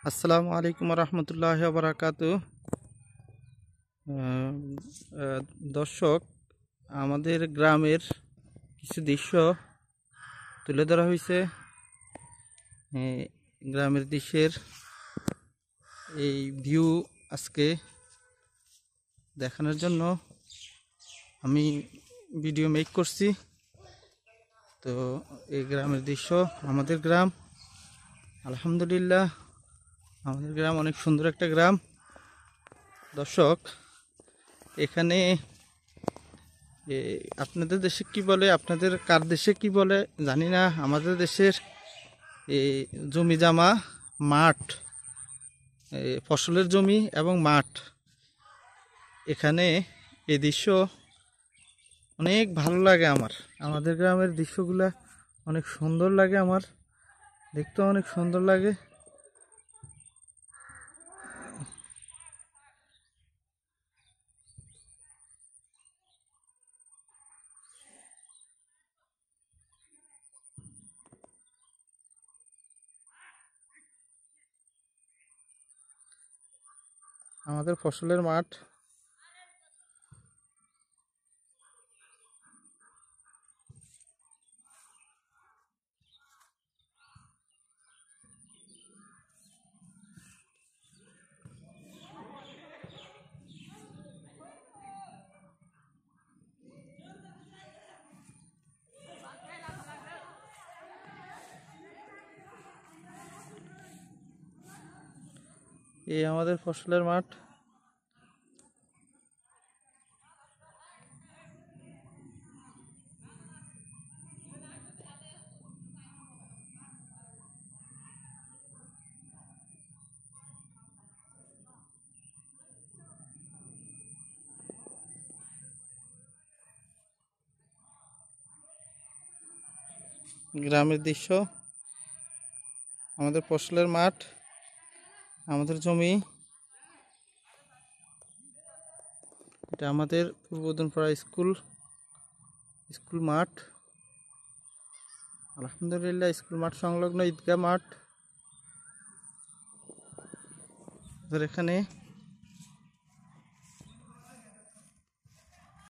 আসসালামু আলাইকুম রহমতুল্লাহ বারাকাতু। দর্শক, আমাদের গ্রামের কিছু দৃশ্য তুলে ধরা হয়েছে। গ্রামের দৃশ্যের এই ভিউ আজকে দেখানোর জন্য আমি ভিডিও মেক করছি। তো এই গ্রামের দৃশ্য, আমাদের গ্রাম, আলহামদুলিল্লাহ আমাদের গ্রাম অনেক সুন্দর একটা গ্রাম। দর্শক, এখানে আপনাদের দেশে কি বলে, আপনাদের কার দেশে কি বলে জানি না। আমাদের দেশের জমি জামা মাঠ, ফসলের জমি এবং মাঠ, এখানে এই দৃশ্য অনেক ভালো লাগে আমার। আমাদের গ্রামের দৃশ্যগুলা অনেক সুন্দর লাগে, আমার দেখতে অনেক সুন্দর লাগে। আমাদের ফসলের মাঠ, এই আমাদের ফসলের মাঠ। গ্রামের দৃশ্য, আমাদের ফসলের মাঠ, আমাদের জমি। এটা আমাদের পূর্বদনপাড়া স্কুল মাঠ। আলহামদুলিল্লাহ স্কুল মাঠ সংলগ্ন ঈদগাহ মাঠ। এখানে